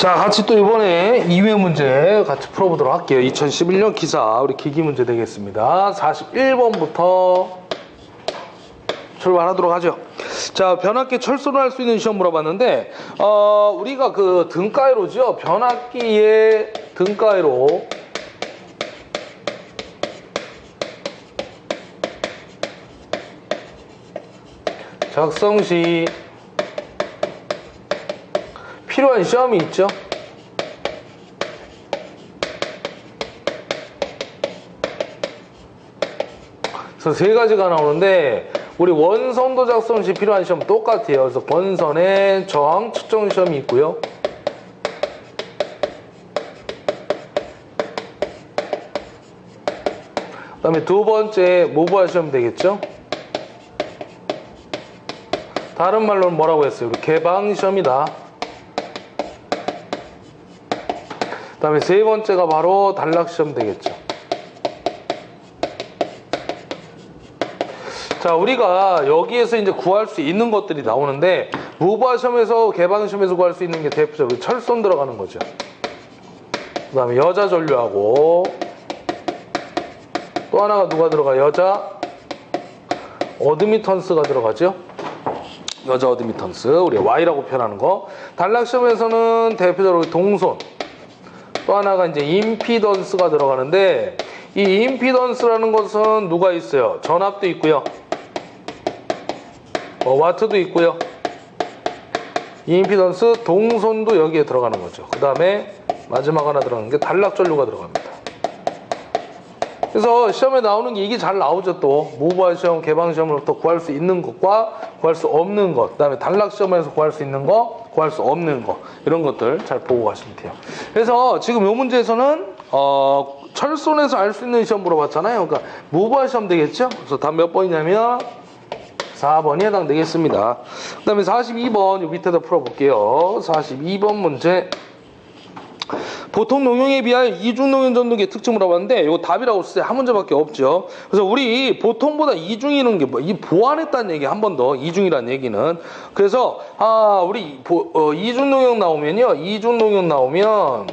자, 같이 또 이번에 2회 문제 같이 풀어보도록 할게요. 2011년 기사 우리 기기 문제 되겠습니다. 41번부터 출발하도록 하죠. 자, 변압기 철수를 할 수 있는 시험 물어봤는데 우리가 그 등가위로죠. 변압기의 등가위로 작성 시 필요한 시험이 있죠. 그래서 세 가지가 나오는데 우리 원선도 작성 시 필요한 시험 똑같아요. 그래서 원선의 저항 측정 시험이 있고요. 그 다음에 두 번째 모부화 시험 되겠죠. 다른 말로는 뭐라고 했어요? 우리 개방 시험이다. 그 다음에 세 번째가 바로 단락 시험 되겠죠. 자, 우리가 여기에서 이제 구할 수 있는 것들이 나오는데 무부화 시험에서 개방 시험에서 구할 수 있는 게 대표적으로 철선 들어가는 거죠. 그 다음에 여자 전류하고 또 하나가 누가 들어가? 여자 어드미턴스가 들어가죠. 여자 어드미턴스, 우리 Y라고 표현하는 거. 단락 시험에서는 대표적으로 동손, 또 하나가 이제 임피던스가 들어가는데 이 임피던스라는 것은 누가 있어요? 전압도 있고요. 와트도 있고요. 이 임피던스 동손도 여기에 들어가는 거죠. 그 다음에 마지막 하나 들어가는 게 단락 전류가 들어갑니다. 그래서 시험에 나오는 게 이게 잘 나오죠. 또 모부화 시험, 개방 시험으로부터 구할 수 있는 것과 구할 수 없는 것, 그 다음에 단락 시험에서 구할 수 있는 거, 구할 수 없는 거, 이런 것들 잘 보고 가시면 돼요. 그래서 지금 이 문제에서는 철선에서 알 수 있는 시험 물어봤잖아요. 그러니까 모부화 시험 되겠죠. 그래서 답 몇 번이냐면 4번이 해당되겠습니다. 그 다음에 42번 밑에다 풀어볼게요. 42번 문제. 보통 농용에 비하여 이중농용 전등기의 특징 물어봤는데 이거 답이라고 쓸 때 한 문제밖에 없죠. 그래서 우리 보통보다 이중이라는 게 뭐, 이 보완했다는 얘기 한 번 더, 이중이라는 얘기는. 그래서 우리 이중농용 나오면요, 이중농용 나오면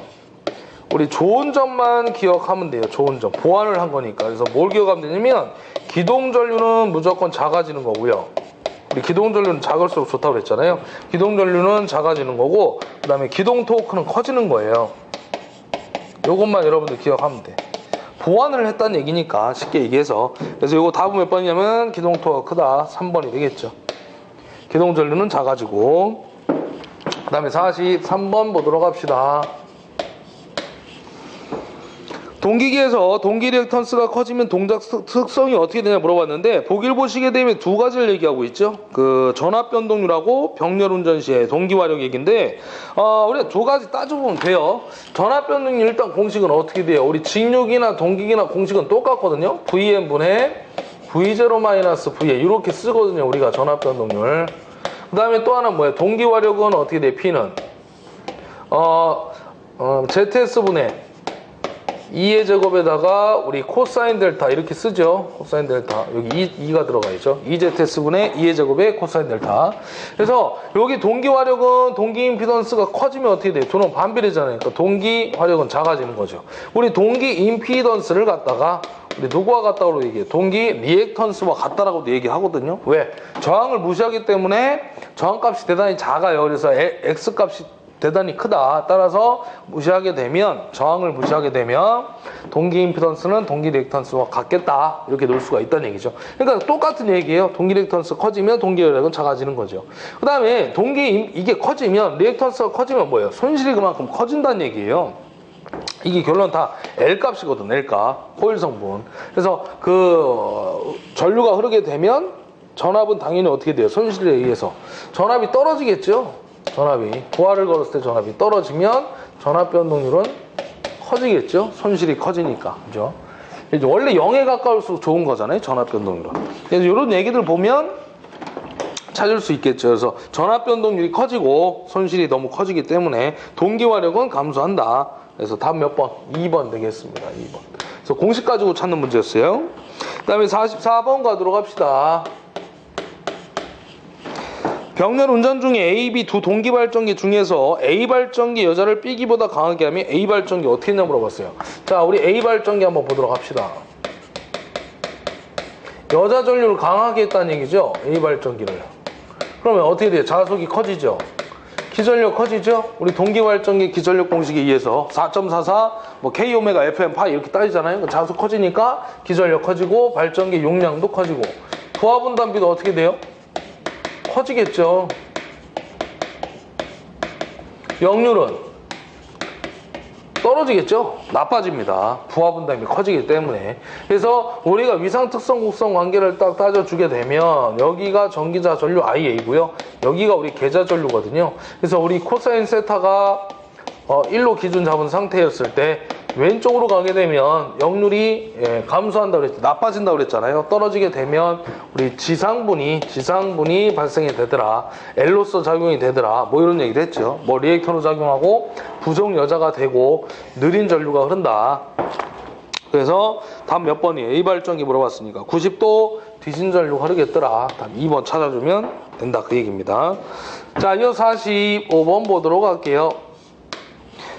우리 좋은 점만 기억하면 돼요. 좋은 점, 보완을 한 거니까. 그래서 뭘 기억하면 되냐면 기동전류는 무조건 작아지는 거고요. 우리 기동전류는 작을수록 좋다고 그랬잖아요. 기동전류는 작아지는 거고, 그 다음에 기동 토크는 커지는 거예요. 요것만 여러분들 기억하면 돼. 보완을 했다는 얘기니까 쉽게 얘기해서. 그래서 요거 답은 몇 번이냐면 기동 토크가 크다 3번이 되겠죠. 기동전류는 작아지고. 그 다음에 43번 보도록 합시다. 동기기에서 동기 리액턴스가 커지면 동작 특성이 어떻게 되냐 물어봤는데 보기를 보시게 되면 두 가지를 얘기하고 있죠. 그 전압 변동률하고 병렬 운전 시의 동기 화력 얘기인데 우리가 두 가지 따져보면 돼요. 전압 변동률 일단 공식은 어떻게 돼요? 우리 직육이나 동기기나 공식은 똑같거든요. Vn분의 V0-VA 이렇게 쓰거든요. 우리가 전압 변동률. 그 다음에 또 하나 뭐예요? 동기 화력은 어떻게 돼요? P는 ZS분의 2의 제곱에다가 우리 코사인 델타 이렇게 쓰죠. 코사인 델타 여기 2가 들어가 있죠. 2ZS분의 2의 제곱에 코사인 델타. 그래서 여기 동기 화력은 동기 임피던스가 커지면 어떻게 돼요? 저는 반비례잖아요. 그러니까 동기 화력은 작아지는 거죠. 우리 동기 임피던스를 갖다가 우리 누구와 같다고 얘기해요? 동기 리액턴스와 같다라고도 얘기하거든요. 왜? 저항을 무시하기 때문에 저항값이 대단히 작아요. 그래서 X값이 대단히 크다. 따라서 무시하게 되면, 저항을 무시하게 되면 동기 임피던스는 동기 리액턴스와 같겠다. 이렇게 놓을 수가 있다는 얘기죠. 그러니까 똑같은 얘기예요. 동기 리액턴스 커지면 동기 화력은 작아지는 거죠. 그 다음에 이게 커지면, 리액턴스가 커지면 뭐예요? 손실이 그만큼 커진다는 얘기예요. 이게 결론 다 L값이거든. L값. 코일 성분. 그래서 그 전류가 흐르게 되면 전압은 당연히 어떻게 돼요? 손실에 의해서 전압이 떨어지겠죠. 전압이 부하를 걸었을 때 전압이 떨어지면 전압 변동률은 커지겠죠. 손실이 커지니까. 그죠? 이제 원래 0에 가까울수록 좋은 거잖아요. 전압 변동률은. 그래서 이런 얘기들 보면 찾을 수 있겠죠. 그래서 전압 변동률이 커지고 손실이 너무 커지기 때문에 동기 화력은 감소한다. 그래서 답 몇 번? 2번 되겠습니다. 2번. 그래서 공식 가지고 찾는 문제였어요. 그 다음에 44번 가도록 합시다. 병렬 운전 중에 A, B 두 동기 발전기 중에서 A 발전기 여자를 B기보다 강하게 하면 A 발전기 어떻게 했냐 물어봤어요. 자, 우리 A 발전기 한번 보도록 합시다. 여자 전류를 강하게 했다는 얘기죠. A 발전기를. 그러면 어떻게 돼요? 자속이 커지죠. 기전력 커지죠. 우리 동기 발전기 기전력 공식에 의해서 4.44 뭐 K 오메가 FM 파이 이렇게 따지잖아요. 자속 커지니까 기전력 커지고 발전기 용량도 커지고 부하분담비도 어떻게 돼요? 커지겠죠. 역률은 떨어지겠죠. 나빠집니다. 부하분담이 커지기 때문에. 그래서 우리가 위상특성 곡선 관계를 딱 따져주게 되면 여기가 전기자 전류 IA고요. 여기가 우리 계자 전류거든요. 그래서 우리 코사인 세타가 1로 기준 잡은 상태였을 때 왼쪽으로 가게 되면 역률이 감소한다고 그랬죠. 나빠진다고 그랬잖아요. 떨어지게 되면 우리 지상분이 발생이 되더라. L로서 작용이 되더라. 뭐 이런 얘기를 했죠. 뭐 리액터로 작용하고 부정 여자가 되고 느린 전류가 흐른다. 그래서 답 몇 번이에요? A 발전기 물어봤으니까 90도 뒤진 전류가 흐르겠더라. 답 2번 찾아주면 된다. 그 얘기입니다. 자, 이어서 45번 보도록 할게요.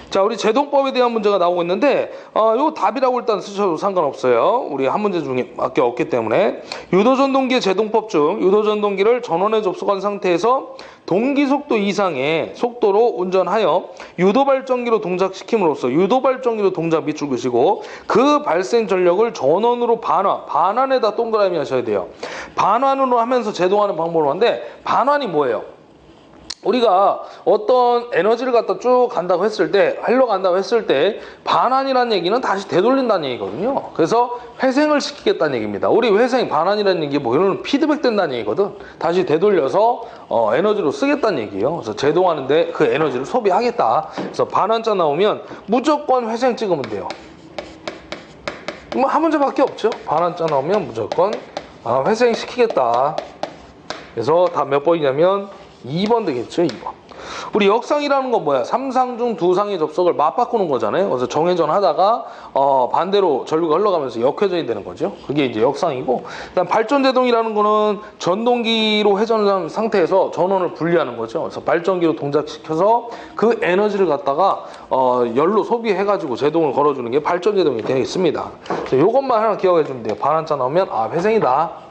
자, 우리 제동법에 대한 문제가 나오고 있는데 요 답이라고 일단 쓰셔도 상관없어요. 우리 한 문제 중에 밖에 없기 때문에 유도전동기의 제동법 중 유도전동기를 전원에 접속한 상태에서 동기 속도 이상의 속도로 운전하여 유도발전기로 동작시킴으로써 유도발전기로 동작 밑줄 그시고 그 발생 전력을 전원으로 반환에다 동그라미 하셔야 돼요. 반환으로 하면서 제동하는 방법을 하는데 반환이 뭐예요? 우리가 어떤 에너지를 갖다 쭉 간다고 했을 때, 흘러간다고 했을 때 반환이라는 얘기는 다시 되돌린다는 얘기거든요. 그래서 회생을 시키겠다는 얘기입니다. 우리 회생, 반환이라는 얘기 뭐 이런 피드백 된다는 얘기거든. 다시 되돌려서 에너지로 쓰겠다는 얘기예요. 그래서 제동하는데 그 에너지를 소비하겠다. 그래서 반환자 나오면 무조건 회생 찍으면 돼요. 뭐 한 문제밖에 없죠. 반환자 나오면 무조건 회생시키겠다. 그래서 답 몇 번이냐면 2번 되겠죠. 2번. 우리 역상이라는 건 뭐야? 3상 중 2상의 접속을 맞바꾸는 거잖아요. 그래서 정회전 하다가 반대로 전류가 흘러가면서 역회전이 되는 거죠. 그게 이제 역상이고, 그다음 발전제동이라는 거는 전동기로 회전한 상태에서 전원을 분리하는 거죠. 그래서 발전기로 동작시켜서 그 에너지를 갖다가 열로 소비해가지고 제동을 걸어주는 게 발전제동이 되겠습니다. 그래서 이것만 하나 기억해 주면 돼요. 반환자 나오면 회생이다.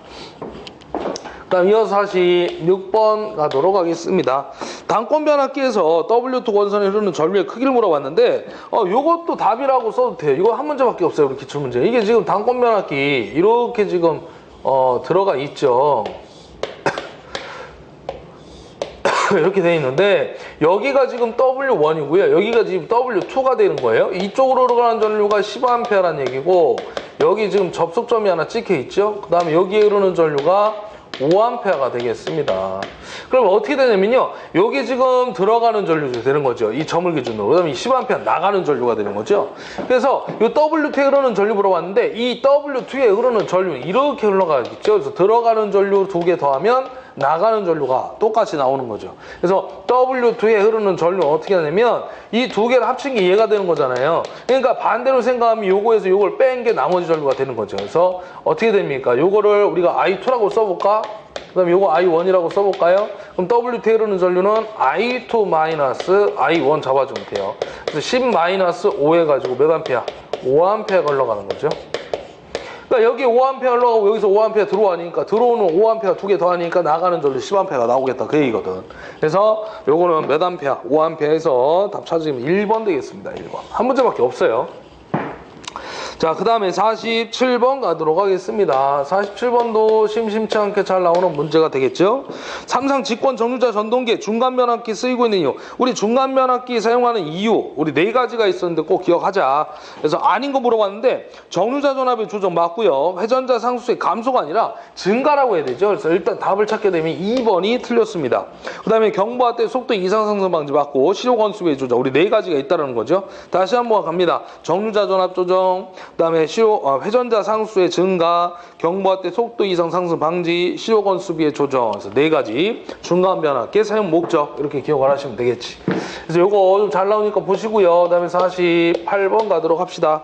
다음 이어서 46번 가도록 하겠습니다. 단권 변압기에서 W2 권선에 흐르는 전류의 크기를 물어봤는데 요것도 답이라고 써도 돼요. 이거 한 문제밖에 없어요. 우리 기출문제. 이게 지금 단권 변압기 이렇게 지금 들어가 있죠. 이렇게 돼 있는데 여기가 지금 W1이고요. 여기가 지금 W2가 되는 거예요. 이쪽으로 흐르는 전류가 10A라는 얘기고 여기 지금 접속점이 하나 찍혀 있죠. 그 다음에 여기에 흐르는 전류가 5A가 되겠습니다. 그럼 어떻게 되냐면요. 여기 지금 들어가는 전류가 되는 거죠. 이 점을 기준으로. 그 다음에 10A 나가는 전류가 되는 거죠. 그래서 이 W2에 흐르는 전류 물어봤는데 이 W2에 흐르는 전류는 이렇게 흘러가겠죠. 그래서 들어가는 전류 2개 더하면 나가는 전류가 똑같이 나오는 거죠. 그래서 W2에 흐르는 전류는 어떻게 하냐면 이 두 개를 합친 게 얘가 되는 거잖아요. 그러니까 반대로 생각하면 요거에서 요걸 뺀 게 나머지 전류가 되는 거죠. 그래서 어떻게 됩니까? 요거를 우리가 I2라고 써볼까? 그 다음에 요거 I1이라고 써볼까요? 그럼 W2에 흐르는 전류는 I2 마이너스 I1 잡아주면 돼요. 그래서 10 마이너스 5 해가지고 몇 암페어? 5A가 흘러가는 거죠. 그러니까 여기 5A 흘러가고 여기서 5A 들어오니까 들어오는 5A 두 개 더하니까 나가는 전류 10A가 나오겠다 그 얘기거든. 그래서 요거는 몇 암페어? 5A에서 답 찾으면 1번 되겠습니다. 1번. 한 문제밖에 없어요. 자, 그 다음에 47번 가도록 하겠습니다. 47번도 심심치 않게 잘 나오는 문제가 되겠죠. 삼상 직권 정류자 전동기에 중간 변압기 쓰이고 있는 이유. 우리 중간 변압기 사용하는 이유 우리 4가지가 있었는데 꼭 기억하자. 그래서 아닌 거 물어봤는데 정류자 전압의 조정 맞고요. 회전자 상수의 감소가 아니라 증가라고 해야 되죠. 그래서 일단 답을 찾게 되면 2번이 틀렸습니다. 그 다음에 경보할 때 속도 이상 상승 방지 맞고 시료 건수의 조정 우리 4가지가 있다는 거죠. 다시 한번 갑니다. 정류자 전압 조정, 그 다음에 회전자 상수의 증가, 경보할 때 속도 이상 상승 방지, 시료건 수비의 조정. 그래서 4가지 중간 변압기 사용 목적 이렇게 기억을 하시면 되겠지. 그래서 요거 좀 잘 나오니까 보시고요. 그 다음에 48번 가도록 합시다.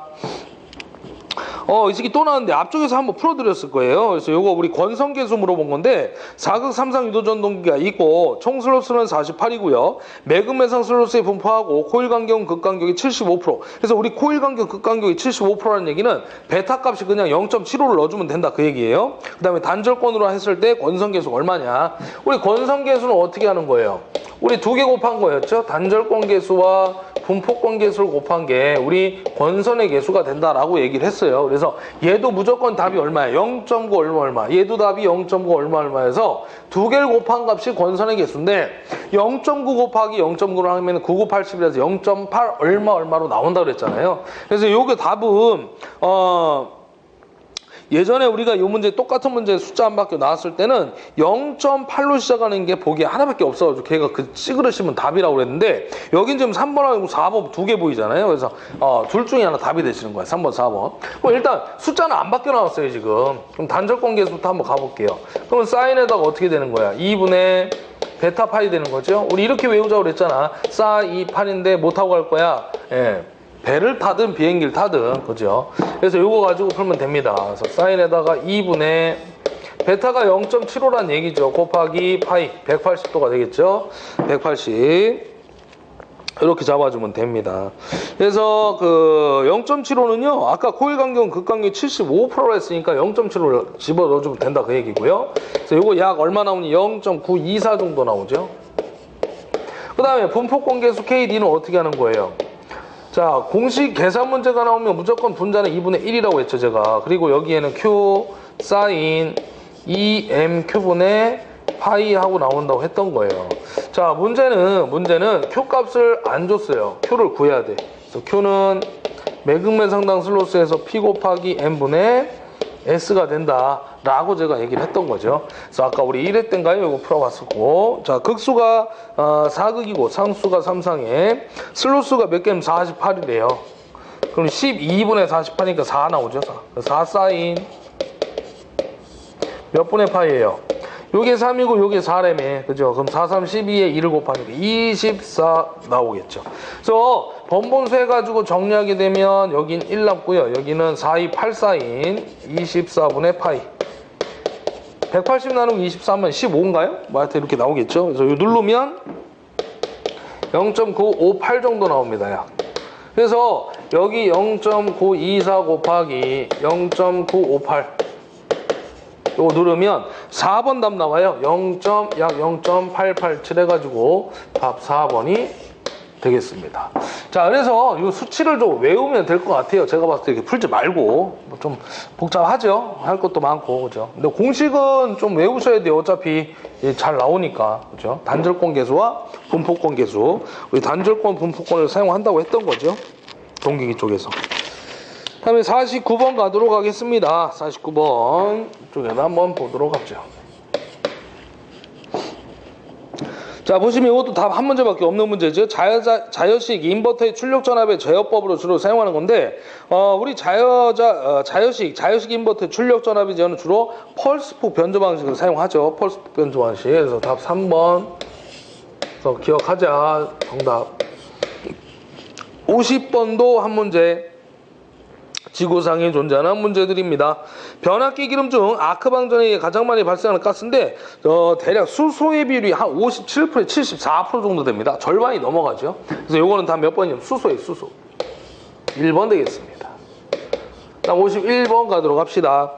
이 새끼 또 나왔는데 앞쪽에서 한번 풀어드렸을 거예요. 그래서 요거 우리 권성계수 물어본 건데 사극 3상 유도전동기가 있고 총 슬로스는 48이고요. 매금매상 슬로스에 분포하고 코일 간격 극간격이 75%. 그래서 우리 코일 간격 극간격이 75%라는 얘기는 베타 값이 그냥 0.75를 넣어주면 된다 그 얘기예요. 그 다음에 단절권으로 했을 때 권성계수가 얼마냐. 우리 권성계수는 어떻게 하는 거예요? 우리 두 개 곱한 거였죠. 단절권 계수와 분포권 계수를 곱한 게 우리 권선의 계수가 된다라고 얘기를 했어요. 그래서 얘도 무조건 답이 얼마예요? 0.9 얼마. 얘도 답이 0.9 얼마에서 두 개를 곱한 값이 권선의 계수인데 0.9 곱하기 0.9를 하면 9980이라서 0.8 얼마로 나온다 그랬잖아요. 그래서 요게 답은 예전에 우리가 이 문제 똑같은 문제 숫자 한 바퀴 나왔을 때는 0.8로 시작하는 게 보기에 하나밖에 없어가지고 걔가 그 찌그러시면 답이라고 그랬는데 여긴 지금 3번하고 4번 두 개 보이잖아요. 그래서 둘 중에 하나 답이 되시는 거예요. 3번, 4번. 그럼 일단 숫자는 안 바뀌어 나왔어요 지금. 그럼 단절권 계수부터 한번 가볼게요. 그러면 사인에다가 어떻게 되는 거야? 2분의 베타 파이 되는 거죠. 우리 이렇게 외우자고 그랬잖아. 사이 8인데 못하고 갈 거야. 예. 배를 타든 비행기를 타든 그죠. 그래서 요거 가지고 풀면 됩니다. 그래서 사인에다가 2분의 베타가 0.75란 얘기죠. 곱하기 파이 180도가 되겠죠. 180 이렇게 잡아주면 됩니다. 그래서 그 0.75는요 아까 코일 간격 극간격이 75%라 했으니까 0.75를 집어넣어주면 된다 그 얘기고요. 그래서 요거 약 얼마 나오니 0.924 정도 나오죠. 그 다음에 분포권 계수 KD는 어떻게 하는 거예요? 자, 공식 계산 문제가 나오면 무조건 분자는 2분의 1이라고 했죠, 제가. 그리고 여기에는 Q, 사인, EMQ분의 파이 하고 나온다고 했던 거예요. 자, 문제는 Q 값을 안 줬어요. Q를 구해야 돼. 그래서 Q는 매극매상당 슬로스에서 P 곱하기 M분의 S가 된다라고 제가 얘기를 했던 거죠. 그래서 아까 우리 1회 때인가요? 이거 풀어봤었고. 자, 극수가 4극이고 상수가 3상에 슬로스가 몇 개면 48이래요. 그럼 12분의 48이니까 4 나오죠. 4 사인 몇 분의 파이예요? 요게 3이고 요게 4라며. 그죠? 그럼 4, 3, 12에 2를 곱하니까 24 나오겠죠. 그래서 번분수 해가지고 정리하게 되면 여긴 1 남고요. 여기는 4, 2, 8, 4인 24분의 파이. 180 나누고 23은 15인가요? 뭐 하여튼 이렇게 나오겠죠. 그래서 요 누르면 0.958 정도 나옵니다. 약. 그래서 여기 0.924 곱하기 0.958 요거 누르면 4번 답 나와요. 약 0.887 해가지고 답 4번이 되겠습니다. 자, 그래서 이 수치를 좀 외우면 될 것 같아요. 제가 봤을 때 이렇게 풀지 말고 좀 복잡하죠. 할 것도 많고 그죠. 근데 공식은 좀 외우셔야 돼요. 어차피 잘 나오니까 그죠. 단절권 계수와 분포권 계수. 우리 단절권 분포권을 사용한다고 했던 거죠. 동기기 쪽에서. 다음에 49번 가도록 하겠습니다. 49번 쪽에다 한번 보도록 하죠. 자, 보시면 이것도 답 한 문제밖에 없는 문제죠. 자여식 인버터의 출력 전압의 제어법으로 주로 사용하는 건데 우리 자여식 인버터의 출력 전압의 제어는 주로 펄스폭 변조 방식을 사용하죠. 펄스폭 변조 방식. 그래서 답 3번 그래서 기억하자. 정답 50번도 한 문제. 지구상에 존재하는 문제들입니다. 변압기 기름 중 아크방전에 가장 많이 발생하는 가스인데 대략 수소의 비율이 한 57%, 74% 정도 됩니다. 절반이 넘어가죠. 그래서 요거는 다 몇 번이냐면 수소예요. 수소. 1번 되겠습니다. 다음 51번 가도록 합시다.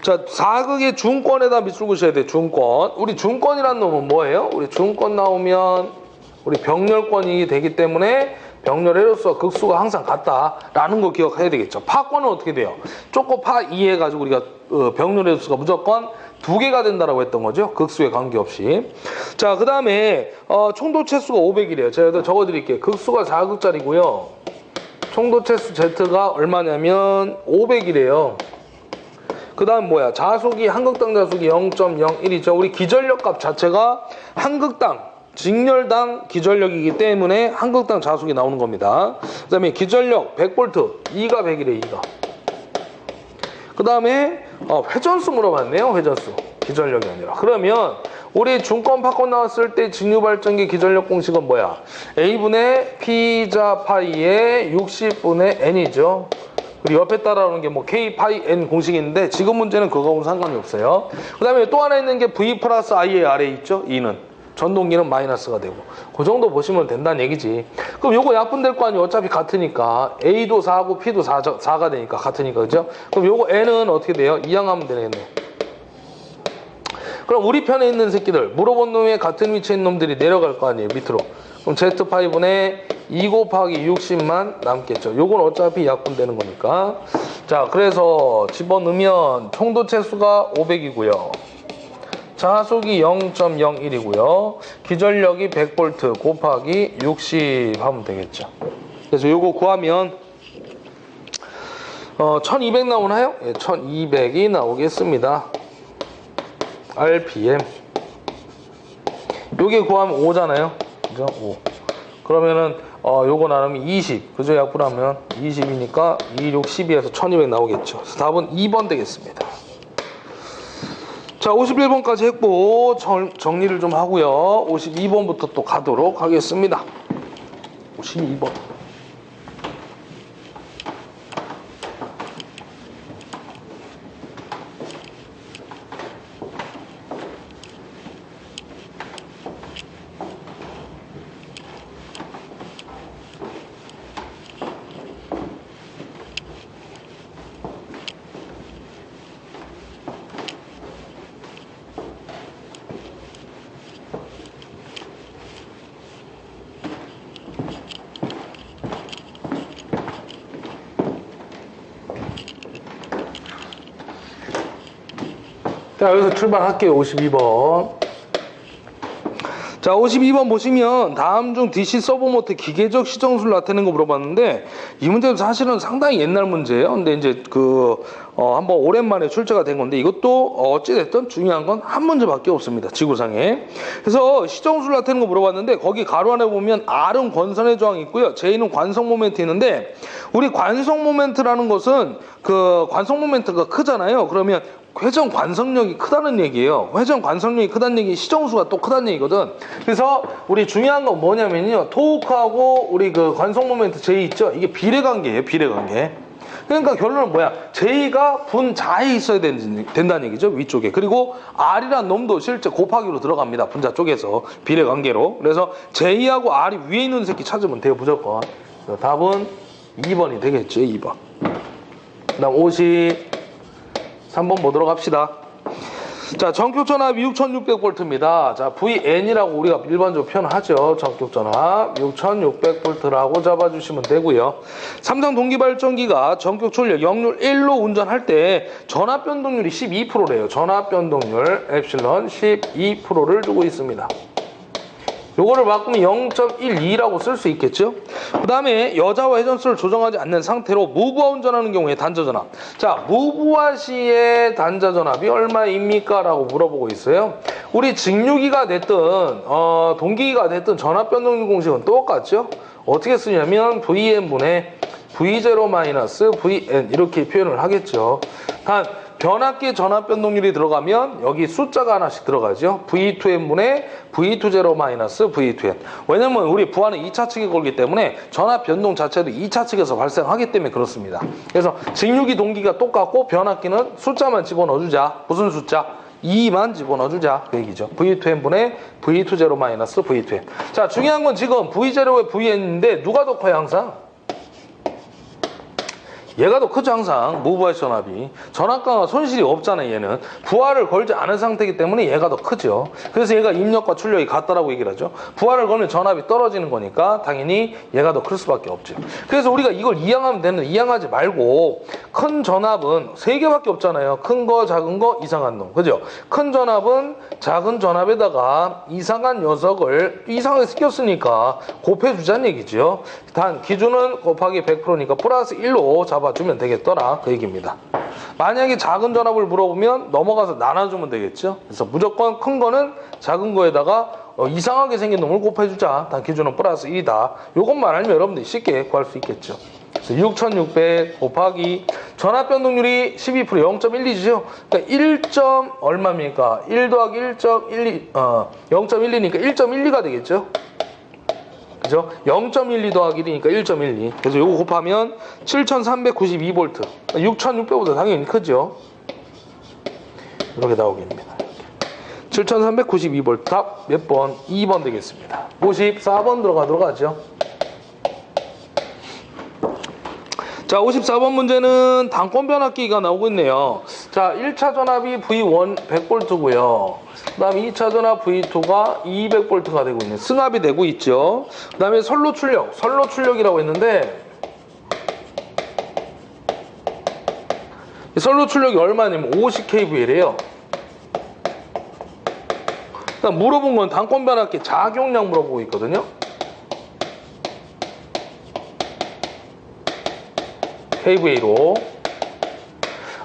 자, 4극의 중권에다 밑줄 그으셔야 돼요. 중권. 우리 중권이라는 놈은 뭐예요? 우리 중권 나오면 우리 병렬권이 되기 때문에 병렬 해로수와 극수가 항상 같다라는 거 기억해야 되겠죠. 파권은 어떻게 돼요? 쪼꼬파 2 해가지고 우리가 병렬 해로수가 무조건 2개가 된다라고 했던 거죠. 극수에 관계없이. 자, 그 다음에 총도체수가 500이래요. 제가 적어드릴게요. 극수가 4극짜리고요. 총도체수 Z가 얼마냐면 500이래요. 그 다음 뭐야? 자속이 한극당 자속이 0.01이죠. 우리 기전력 값 자체가 한극당 직렬당 기전력이기 때문에 한극당 자속이 나오는 겁니다. 그 다음에 기전력 100V 2가 100이래 2가. 그 다음에 회전수 물어봤네요. 회전수 기전력이 아니라. 그러면 우리 중권 파권 나왔을 때 직류발전기 기전력 공식은 뭐야? A분의 P자 파이의 60분의 N이죠. 그리고 옆에 따라오는 게 뭐 K 파이 N 공식이 있는데 지금 문제는 그거하고는 상관이 없어요. 그 다음에 또 하나 있는 게 V 플러스 I의 아래 있죠. E는. 전동기는 마이너스가 되고. 그 정도 보시면 된다는 얘기지. 그럼 요거 약분될 거 아니에요. 어차피 같으니까. A도 4고 P도 4가 되니까 같으니까. 그죠? 그럼 요거 N은 어떻게 돼요? 이항하면 되겠네. 그럼 우리 편에 있는 새끼들, 물어본 놈의 같은 위치에 있는 놈들이 내려갈 거 아니에요. 밑으로. 그럼 Z5분의 2 곱하기 60만 남겠죠. 요건 어차피 약분되는 거니까. 자, 그래서 집어넣으면 총도체 수가 500이고요. 자속이 0.01이고요. 기전력이 100V 곱하기 60 하면 되겠죠. 그래서 요거 구하면 1200 나오나요? 예, 1200이 나오겠습니다. RPM. 요게 구하면 5잖아요. 그죠? 5. 그러면은 요거 나누면 20. 그죠? 약분하면 20이니까 2, 6, 12에서 1200 나오겠죠. 그래서 답은 2번 되겠습니다. 자, 51번까지 했고 정리를 좀 하고요. 52번부터 또 가도록 하겠습니다. 52번. 자, 여기서 출발할게요. 52번. 자, 52번 보시면 다음 중 DC 서브모터 기계적 시정수를 나타내는 거 물어봤는데 이 문제도 사실은 상당히 옛날 문제예요. 근데 이제 한번 오랜만에 출제가 된 건데 이것도 어찌됐든 중요한 건 한 문제밖에 없습니다. 지구상에. 그래서 시정수를 나타내는 거 물어봤는데 거기 가로 안에 보면 R은 권선의 저항이 있고요. J는 관성 모멘트 있는데 우리 관성 모멘트라는 것은 그 관성 모멘트가 크잖아요. 그러면 회전 관성력이 크다는 얘기예요. 회전 관성력이 크다는 얘기, 시정수가 또 크다는 얘기거든. 그래서 우리 중요한 건 뭐냐면요. 토크하고 우리 그 관성 모멘트 J 있죠? 이게 비례관계예요. 비례관계. 그러니까 결론은 뭐야? J가 분자에 있어야 된다는 얘기죠. 위쪽에. 그리고 R이란 놈도 실제 곱하기로 들어갑니다. 분자 쪽에서. 비례관계로. 그래서 J하고 R이 위에 있는 새끼 찾으면 돼요. 무조건. 답은 2번이 되겠죠. 2번. 그 다음 53번 보도록 합시다. 자, 전격 전압 6600V입니다. 자, VN이라고 우리가 일반적으로 표현하죠. 전격 전압 6600V라고 잡아주시면 되고요. 삼성 동기발전기가 전격 출력 역률 1로 운전할 때 전압 변동률이 12%래요. 전압 변동률 엡실론 12%를 주고 있습니다. 요거를 바꾸면 0.12라고 쓸 수 있겠죠? 그 다음에 여자와 회전수를 조정하지 않는 상태로 무브와 운전하는 경우에 단자전압. 자, 무브와 시의 단자전압이 얼마입니까? 라고 물어보고 있어요. 우리 직류기가 됐든 동기기가 됐든 전압 변동률 공식은 똑같죠? 어떻게 쓰냐면 VN분의 V0-VN 이렇게 표현을 하겠죠. 단 변압기 전압 변동률이 들어가면 여기 숫자가 하나씩 들어가죠. V2N분의 V20-V2N. 왜냐면 우리 부하는 2차 측에 걸기 때문에 전압 변동 자체도 2차 측에서 발생하기 때문에 그렇습니다. 그래서 직류기 동기가 똑같고 변압기는 숫자만 집어넣어주자. 무슨 숫자? 2만 집어넣어주자. 그 얘기죠. V2N분의 V20-V2N. 자, 중요한 건 지금 V0에 VN인데 누가 더 커요 항상? 얘가 더 크죠 항상. 무브와의 전압이. 전압과가 손실이 없잖아요. 얘는 부하를 걸지 않은 상태이기 때문에 얘가 더 크죠. 그래서 얘가 입력과 출력이 같다라고 얘기를 하죠. 부하를 걸면 전압이 떨어지는 거니까 당연히 얘가 더 클 수밖에 없죠. 그래서 우리가 이걸 이항하면 되는데 이항하지 말고 큰 전압은 3개밖에 없잖아요. 큰 거 작은 거 이상한 놈. 그죠? 큰 전압은 작은 전압에다가 이상한 녀석을 이상하게 시켰으니까 곱해주자는 얘기죠. 단 기준은 곱하기 100%니까 플러스 1로 잡아주면 되겠더라 그 얘기입니다. 만약에 작은 전압을 물어보면 넘어가서 나눠주면 되겠죠. 그래서 무조건 큰 거는 작은 거에다가 이상하게 생긴 놈을 곱해주자. 단 기준은 플러스 1이다. 요것만 알면 여러분들이 쉽게 구할 수 있겠죠. 그래서 6600 곱하기 전압 변동률이 12% 0.12죠. 그러니까 1. 얼마입니까? 1 더하기 1.12 0.12니까 1.12가 되겠죠. 그죠? 그죠? 0.12 더하기 1이니까 1.12. 그래서 요거 곱하면 7392V. 6600보다 당연히 크죠? 이렇게 나오겠습니다. 7392V 답 몇 번? 2번 되겠습니다. 54번 들어가도록 하죠. 자, 54번 문제는 단권 변압기가 나오고 있네요. 자, 1차 전압이 V1 100V고요. 그 다음에 2차 전압 V2가 200V가 되고 있네요. 승합이 되고 있죠. 그 다음에 선로 출력이라고 했는데 선로 출력이 얼마냐면 50kV래요. 그다음 물어본 건 단권 변압기 작용량 물어보고 있거든요. kVA로.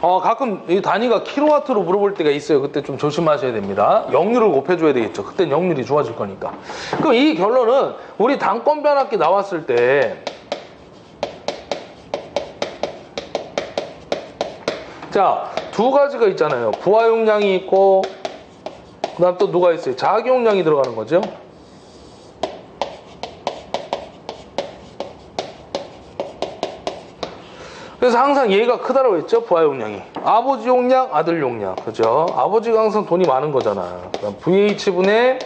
가끔 이 단위가 킬로와트로 물어볼 때가 있어요. 그때 좀 조심하셔야 됩니다. 역률을 곱해줘야 되겠죠. 그때 역률이 좋아질 거니까. 그럼 이 결론은 우리 단권 변압기 나왔을 때 자, 두 가지가 있잖아요. 부하용량이 있고 그 다음 또 누가 있어요? 자기용량이 들어가는 거죠. 그래서 항상 얘가 크다라고 했죠. 부하용량이. 아버지 용량, 아들 용량. 그죠? 아버지가 항상 돈이 많은 거잖아. 그럼 VH분의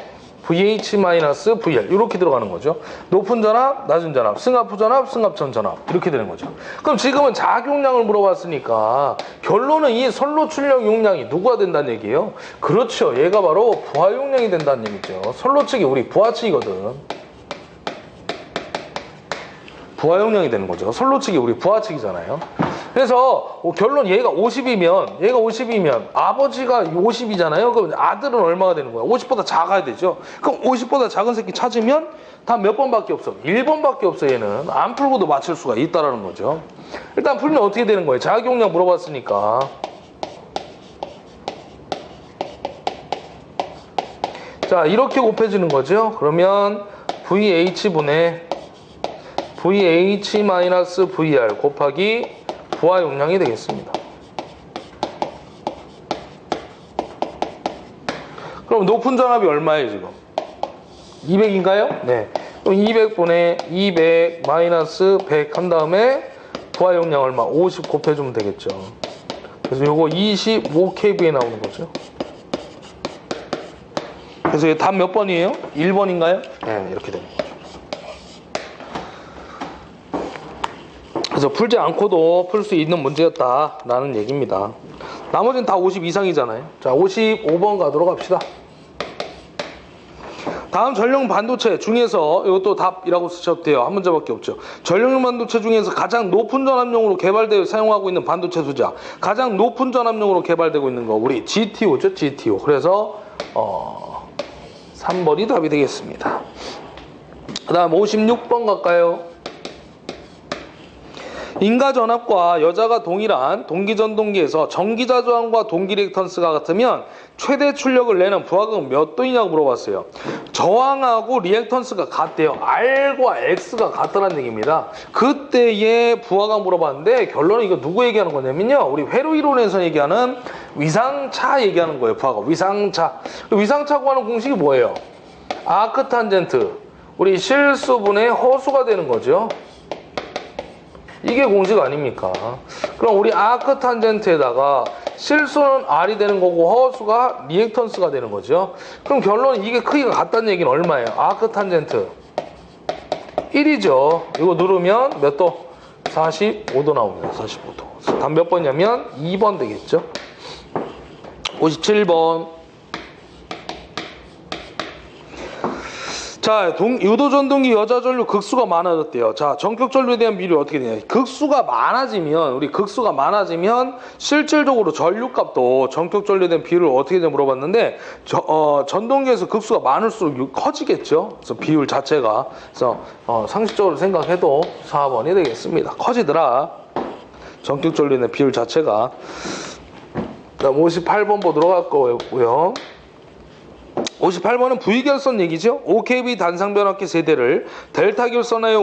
VH-VL 이렇게 들어가는 거죠. 높은 전압, 낮은 전압, 승합 후전압, 승합전 전압 이렇게 되는 거죠. 그럼 지금은 자기용량을 물어봤으니까 결론은 이 선로 출력 용량이 누구가 된다는 얘기예요? 그렇죠. 얘가 바로 부하용량이 된다는 얘기죠. 선로 측이 우리 부하 측이거든. 부하용량이 되는 거죠. 선로 측이 우리 부하 측이잖아요. 그래서 결론 얘가 50이면 아버지가 50이잖아요. 그럼 아들은 얼마가 되는 거야? 50보다 작아야 되죠. 그럼 50보다 작은 새끼 찾으면 다 몇 번밖에 없어? 1번밖에 없어. 얘는 안 풀고도 맞출 수가 있다라는 거죠. 일단 풀면 어떻게 되는 거예요? 자기용량 물어봤으니까 자 이렇게 곱해지는 거죠. 그러면 VH분의 VH-VR 곱하기 부하용량이 되겠습니다. 그럼 높은 전압이 얼마예요 지금? 200인가요? 네. 그럼 200분의 200 마이너스 100 한 다음에 부하용량 얼마? 50 곱해주면 되겠죠. 그래서 요거 25kV에 나오는 거죠. 그래서 이게 답 몇 번이에요? 1번인가요? 네, 이렇게 되는 거죠. 그래서 풀지 않고도 풀 수 있는 문제였다라는 얘기입니다. 나머지는 다 50 이상이잖아요. 자, 55번 가도록 합시다. 다음 전력 반도체 중에서 이것도 답이라고 쓰셔도 돼요. 한 문제밖에 없죠. 전력용 반도체 중에서 가장 높은 전압용으로 개발되어 사용하고 있는 반도체 소자. 가장 높은 전압용으로 개발되고 있는 거 우리 GTO죠. GTO. 그래서 3번이 답이 되겠습니다. 그 다음 56번 갈까요? 인가 전압과 여자가 동일한 동기전동기에서 전기자 저항과 동기 리액턴스가 같으면 최대 출력을 내는 부하극은 몇 도이냐고 물어봤어요. 저항하고 리액턴스가 같대요. R과 X가 같다는 얘기입니다. 그때의 부하극 물어봤는데 결론은 이거 누구 얘기하는 거냐면요. 우리 회로 이론에서 얘기하는 위상차 얘기하는 거예요. 부하극 위상차. 위상차 구하는 공식이 뭐예요? 아크 탄젠트. 우리 실수분의 허수가 되는 거죠. 이게 공식 아닙니까? 그럼 우리 아크 탄젠트에다가 실수는 R이 되는 거고 허수가 리액턴스가 되는 거죠. 그럼 결론은 이게 크기가 같다는 얘기는 얼마예요? 아크 탄젠트 1이죠. 이거 누르면 몇 도? 45도 나옵니다. 45도. 답 몇 번이냐면 2번 되겠죠. 57번. 자, 유도전동기 여자전류 극수가 많아졌대요. 자, 전격전류에 대한 비율이 어떻게 되냐. 극수가 많아지면 실질적으로 전류값도 전격전류에 대한 비율을 어떻게 되냐 물어봤는데 전동기에서 극수가 많을수록 커지겠죠. 그래서 비율 자체가. 그래서 상식적으로 생각해도 4번이 되겠습니다. 커지더라. 전격전류에 대한 비율 자체가. 자, 58번 보도록 할 거고요. 58번은 V결선 얘기죠. OKV 단상변압기 세대를 델타 결선하여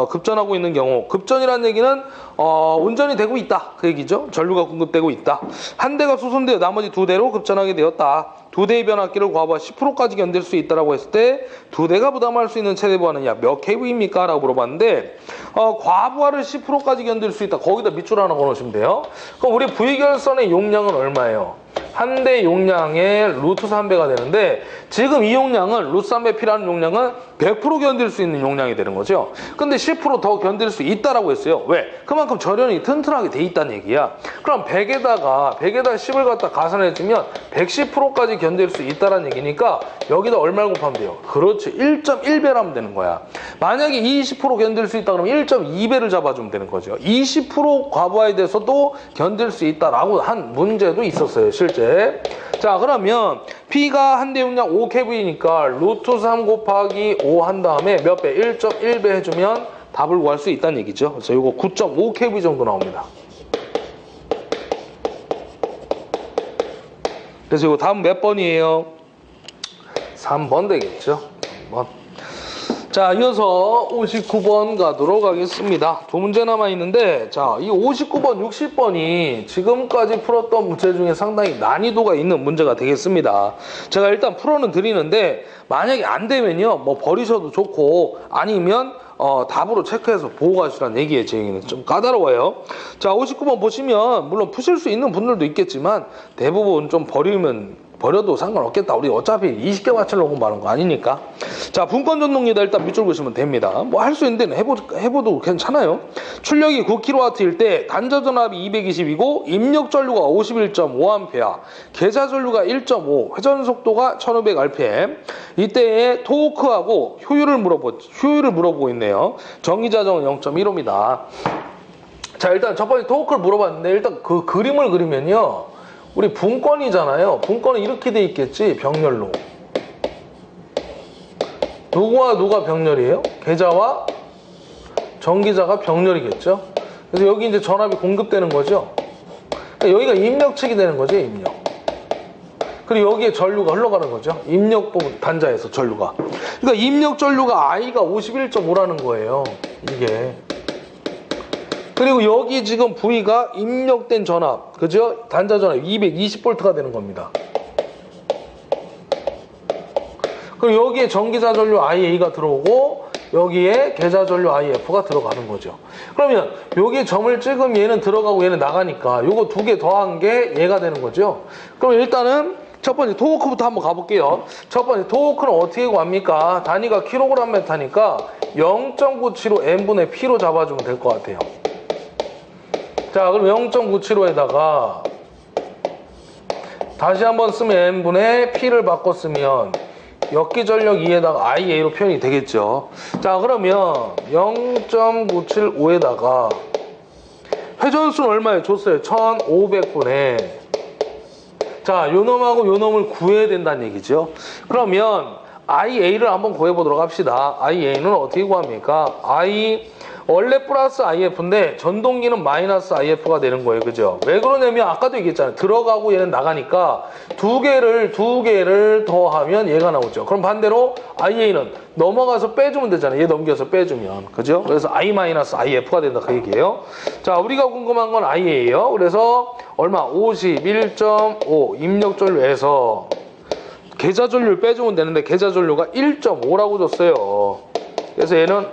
급전하고 있는 경우, 급전이라는 얘기는 운전이 되고 있다 그 얘기죠. 전류가 공급되고 있다. 한 대가 수선되어 나머지 두 대로 급전하게 되었다. 두 대의 변압기를 과부하 10%까지 견딜 수 있다라고 했을 때 두 대가 부담할 수 있는 최대 부하는 약 몇 kV입니까? 라고 물어봤는데 과부하를 10%까지 견딜 수 있다. 거기다 밑줄 하나 걸어놓으시면 돼요. 그럼 우리 V결선의 용량은 얼마예요? 한 대 용량의 루트 3배가 되는데 지금 이 용량은 루트 3배 필요한 용량은 100% 견딜 수 있는 용량이 되는 거죠. 근데 10% 더 견딜 수 있다라고 했어요. 왜? 그만큼 절연이 튼튼하게 돼 있다는 얘기야. 그럼 100에다가 10을 갖다 가산해주면 110%까지 견딜 수 있다는 얘기니까 여기다 얼마를 곱하면 돼요? 그렇지. 1.1배라면 되는 거야. 만약에 20% 견딜 수 있다 그러면 1.2배를 잡아주면 되는 거죠. 20% 과부하에 대해서도 견딜 수 있다라고 한 문제도 있었어요. 실제. 자, 그러면 P가 한 대 용량 5kV니까 루트 3 곱하기 5 한 다음에 몇 배? 1.1배 해주면 답을 구할 수 있다는 얘기죠. 그래서 이거 9.5kV 정도 나옵니다. 그래서 이거 다음 몇 번이에요? 3번 되겠죠. 3번. 자, 이어서 59번 가도록 하겠습니다. 두 문제 남아있는데, 자, 이 59번, 60번이 지금까지 풀었던 문제 중에 상당히 난이도가 있는 문제가 되겠습니다. 제가 일단 풀어는 드리는데, 만약에 안 되면요, 뭐 버리셔도 좋고, 아니면 답으로 체크해서 보고 가시라는 얘기예요. 제 얘기는 좀 까다로워요. 자, 59번 보시면 물론 푸실 수 있는 분들도 있겠지만 대부분 좀 버려도 상관없겠다. 우리 어차피 20개 맞추려고 말한 거 아니니까. 자, 분권 전동기다 일단 밑줄 보시면 됩니다. 뭐 할 수 있는 데는 해봐도 괜찮아요. 출력이 9kW일 때 단자 전압이 220이고 입력 전류가 51.5A, 계좌 전류가 1.5, 회전 속도가 1500rpm. 이때의 토크하고 효율을 물어보고 있네요. 전기 자정은 0.15입니다. 자, 일단 첫 번째 토크를 물어봤는데 일단 그 그림을 그리면요. 우리 분권이잖아요. 분권은 이렇게 돼 있겠지. 병렬로. 누구와 누가 병렬이에요? 계좌와 전기자가 병렬이겠죠. 그래서 여기 이제 전압이 공급되는 거죠. 그러니까 여기가 입력측이 되는 거죠. 입력. 그리고 여기에 전류가 흘러가는 거죠. 입력 부분 단자에서 전류가. 그러니까 입력 전류가 I가 51.5라는 거예요. 이게. 그리고 여기 지금 V가 입력된 전압, 그죠? 단자 전압 220V가 되는 겁니다. 그리고 여기에 전기자 전류 IA가 들어오고 여기에 계좌 전류 IF가 들어가는 거죠. 그러면 여기 점을 찍으면 얘는 들어가고 얘는 나가니까 요거 두 개 더한 게 얘가 되는 거죠. 그럼 일단은 첫 번째 토크부터 한번 가볼게요. 첫 번째 토크는 어떻게 구합니까? 단위가 kgm니까 0.975n분의 P로 잡아주면 될 것 같아요. 자, 그럼 0.975에다가 다시 한번 쓰면 n분의 P를 바꿨으면 역기전력 2에다가 IA로 표현이 되겠죠. 자, 그러면 0.975에다가 회전수는 얼마에 줬어요? 1500분에. 자, 요 놈하고 요 놈을 구해야 된다는 얘기죠. 그러면 IA를 한번 구해보도록 합시다. IA는 어떻게 구합니까? 원래 플러스 IF인데 전동기는 마이너스 IF가 되는 거예요. 그죠? 왜 그러냐면 아까도 얘기했잖아요. 들어가고 얘는 나가니까 두 개를 더하면 얘가 나오죠. 그럼 반대로 IA는 넘어가서 빼주면 되잖아요. 얘 넘겨서 빼주면. 그죠? 그래서 I-IF가 된다 그 얘기예요. 자, 우리가 궁금한 건 IA예요. 그래서 얼마? 51.5 입력 전류에서 계좌 전류를 빼주면 되는데 계좌 전류가 1.5라고 줬어요. 그래서 얘는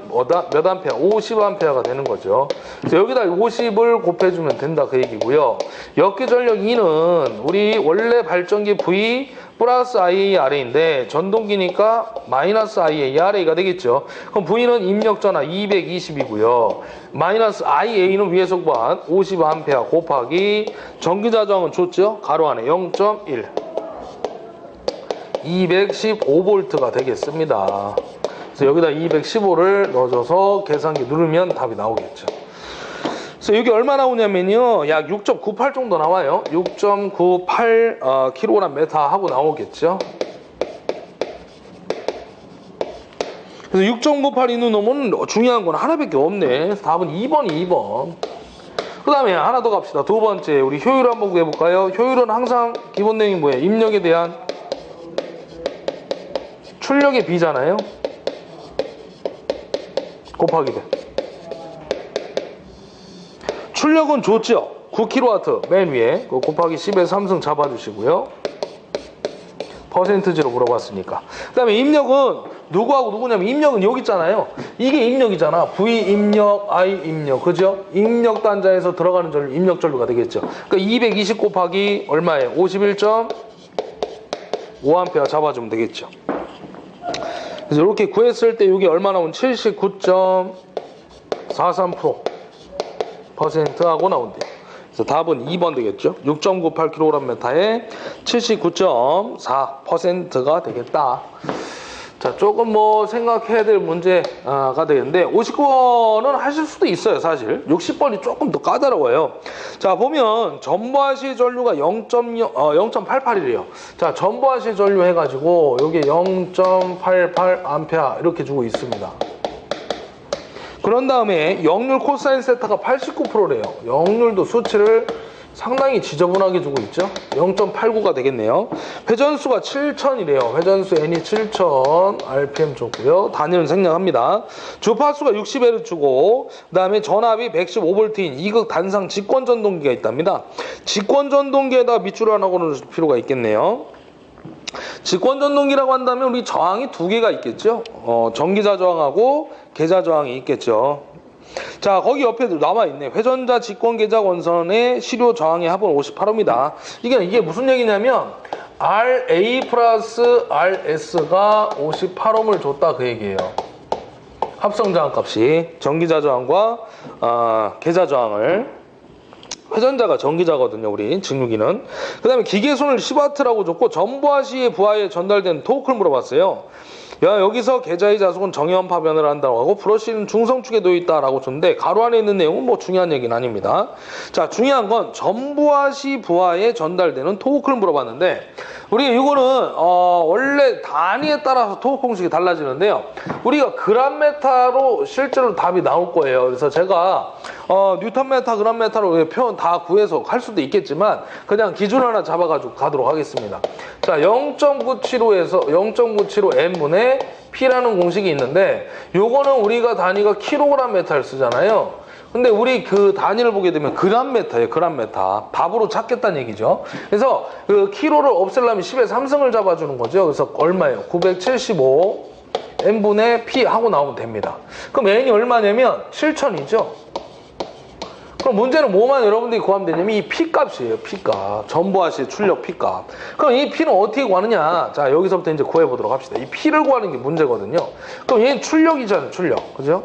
몇 암페어? 50암페어가 되는 거죠. 그래서 여기다 50을 곱해주면 된다 그 얘기고요. 역기전력 2는 우리 원래 발전기 V 플러스 IARA인데 전동기니까 마이너스 IARA가 되겠죠. 그럼 V는 입력전압 220이고요. 마이너스 IA는 위에서 구한 50암페어 곱하기 전기자정은 줬죠. 가로 안에 0.1 215V가 되겠습니다. 그래서 여기다 215를 넣어줘서 계산기 누르면 답이 나오겠죠. 그래서 여기 얼마 나오냐면요. 약 6.98 정도 나와요. 6.98 kg/m 하고 나오겠죠. 그래서 6.98 있는 놈은 중요한 건 하나밖에 없네. 그래서 답은 2번이 2번. 그 다음에 하나 더 갑시다. 두 번째, 우리 효율 한번 구해볼까요? 효율은 항상 기본 내용이 뭐예요? 입력에 대한 출력의 B잖아요. 곱하기 돼. 출력은 줬죠. 9kW 맨 위에 곱하기 10에 3승 잡아주시고요. 퍼센트지로 물어봤으니까. 그 다음에 입력은 누구하고 누구냐면 입력은 여기 있잖아요. 이게 입력이잖아. V 입력, I 입력. 그죠? 입력 단자에서 들어가는 전류, 입력 전류가 되겠죠. 그러니까 220 곱하기 얼마예요? 51.5A 잡아주면 되겠죠. 그래서 이렇게 구했을 때 이게 얼마 나오면 79.43%하고 나온대요. 그래서 답은 2번 되겠죠. 6.98kgm에 79.4%가 되겠다. 자, 조금 뭐 생각해야 될 문제가 되겠는데 59번은 하실 수도 있어요. 사실 60번이 조금 더 까다로워요. 자, 보면 전보아시 전류가 0.88이래요. 자, 전보아시 전류 해가지고 여기 0.88A 이렇게 주고 있습니다. 그런 다음에 역률 코사인 세타가 89%래요. 역률도 수치를 상당히 지저분하게 주고 있죠. 0.89가 되겠네요. 회전수가 7000이래요. 회전수 N이 7000 RPM 줬고요. 단위는 생략합니다. 주파수가 60Hz 주고 그 다음에 전압이 115V인 2극 단상 직권 전동기가 있답니다. 직권 전동기에다 밑줄을 하나 걸어줄 필요가 있겠네요. 직권 전동기라고 한다면 우리 저항이 두 개가 있겠죠. 전기자 저항하고 계자 저항이 있겠죠. 자, 거기 옆에 나와 있네. 회전자 직권 계자 원선의 시료 저항의 합은 58Ω입니다. 이게 무슨 얘기냐면 RA 플러스 RS가 58Ω를 줬다 그 얘기예요. 합성 저항 값이 전기자 저항과 계자 저항을. 회전자가 전기자거든요, 우리 직류기는. 그 다음에 기계손을 10W라고 줬고 전보아시의 부하에 전달된 토크를 물어봤어요. 야, 여기서 계자의 자속은 정회원 파변을 한다고 하고 브러쉬는 중성축에 놓여 있다라고 줬는데 가로 안에 있는 내용은 뭐 중요한 얘기는 아닙니다. 자, 중요한 건 전보아시 부하에 전달되는 토크를 물어봤는데 우리가 이거는 원래 단위에 따라서 토크 공식이 달라지는데요. 우리가 그람메타로 실제로 답이 나올 거예요. 그래서 제가 뉴턴메타, 그람메타로 표현 다 구해서 할 수도 있겠지만 그냥 기준 하나 잡아가지고 가도록 하겠습니다. 자, 0.975에서 0.975 n분의 P라는 공식이 있는데 요거는 우리가 단위가 킬로그램메타를 쓰잖아요. 근데 우리 그 단위를 보게 되면 그람메타예요. 그람메타. 밥으로 찾겠다는 얘기죠. 그래서 그 키로를 없애려면 10에 3승을 잡아주는 거죠. 그래서 얼마예요? 975 n분의 P 하고 나오면 됩니다. 그럼 n이 얼마냐면 7000이죠. 그럼 문제는 뭐만 여러분들이 구하면 되냐면 이 P값이에요. P값. 전보아시의 출력 P값. 그럼 이 P는 어떻게 구하느냐? 자, 여기서부터 이제 구해보도록 합시다. 이 P를 구하는 게 문제거든요. 그럼 얘는 출력이잖아요. 출력. 그죠?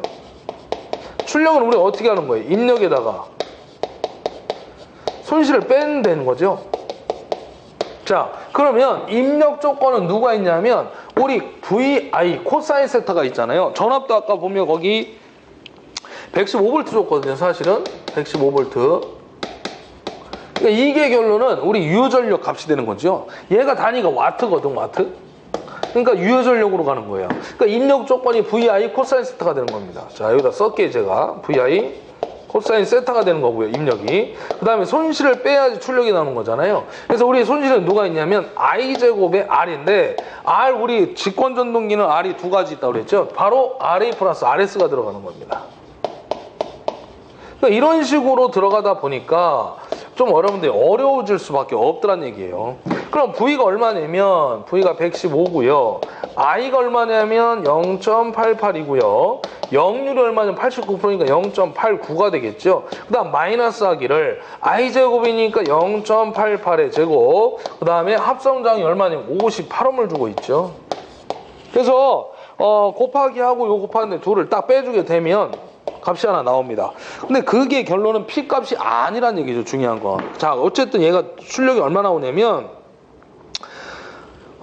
출력은 우리 어떻게 하는 거예요? 입력에다가 손실을 빼면 되는 거죠. 자, 그러면 입력 조건은 누가 있냐면 우리 VI 코사인 세타가 있잖아요. 전압도 아까 보면 거기 115V 줬거든요. 사실은 115V. 그러니까 이게 결론은 우리 유효전력 값이 되는 거죠. 얘가 단위가 와트거든. 와트. 그러니까 유효전력으로 가는 거예요. 그러니까 입력 조건이 VI 코사인 세타가 되는 겁니다. 자, 여기다 썼게 제가 VI 코사인 세타가 되는 거고요. 입력이. 그 다음에 손실을 빼야지 출력이 나오는 거잖아요. 그래서 우리 손실은 누가 있냐면 I제곱의 R인데 R 우리 직권 전동기는 R이 두 가지 있다고 그랬죠. 바로 RA 플러스 RS가 들어가는 겁니다. 그러니까 이런 식으로 들어가다 보니까 좀 여러분들이 어려워질 수밖에 없더란 얘기예요. 그럼 V가 얼마냐면 V가 115고요. I가 얼마냐면 0.88이고요. 역률이 얼마냐면 89%니까 0.89가 되겠죠. 그 다음 마이너스 하기를 I제곱이니까 0.88의 제곱. 그 다음에 합성장이 얼마냐면 58Ω를 주고 있죠. 그래서 곱하기 하고 요 곱하는데 둘을 딱 빼주게 되면 값이 하나 나옵니다. 근데 그게 결론은 P 값이 아니란 얘기죠. 중요한 건. 자, 어쨌든 얘가 출력이 얼마 나오냐면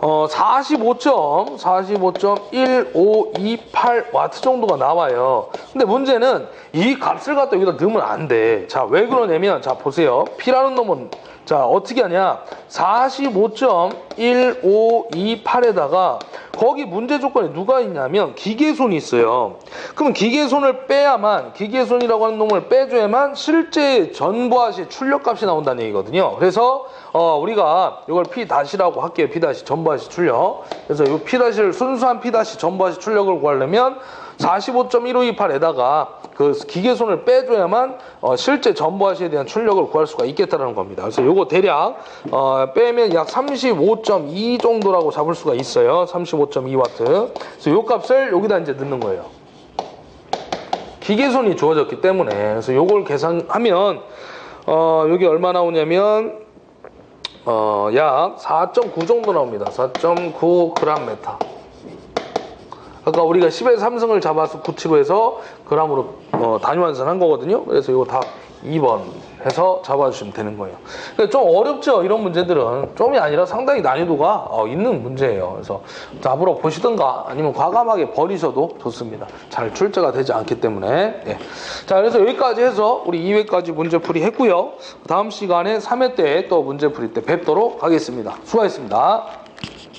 45.1528W 정도가 나와요. 근데 문제는 이 값을 갖다 여기다 넣으면 안 돼. 자, 왜 그러냐면 자, 보세요. P라는 놈은 자, 어떻게 하냐? 45.1528에다가 거기 문제 조건에 누가 있냐면 기계손이 있어요. 그러면 기계손을 빼야만, 기계손이라고 하는 놈을 빼줘야만 실제 전부하시 출력값이 나온다는 얘기거든요. 그래서 우리가 이걸 P-라고 할게요. P- 전부하시 출력. 그래서 이 P-를 순수한 P- 전부하시 출력을 구하려면 45.1528에다가 그 기계손을 빼줘야만 실제 전부하시에 대한 출력을 구할 수가 있겠다는 겁니다. 그래서 요거 대략 빼면 약 35.2 정도라고 잡을 수가 있어요. 35.2W. 그래서 요 값을 여기다 이제 넣는 거예요. 기계손이 주어졌기 때문에. 그래서 요걸 계산하면 여기 얼마 나오냐면 약 4.9 정도 나옵니다. 4.9g/m. 아까 우리가 10의 3승을 잡아서 9치로 해서 그람으로 단위 환산한 거거든요. 그래서 이거 다 2번 해서 잡아주시면 되는 거예요. 그러니까 좀 어렵죠. 이런 문제들은 좀이 아니라 상당히 난이도가 있는 문제예요. 그래서 답으로 보시든가 아니면 과감하게 버리셔도 좋습니다. 잘 출제가 되지 않기 때문에. 예. 자, 그래서 여기까지 해서 우리 2회까지 문제풀이 했고요. 다음 시간에 3회 때 또 문제풀이 때 뵙도록 하겠습니다. 수고하셨습니다.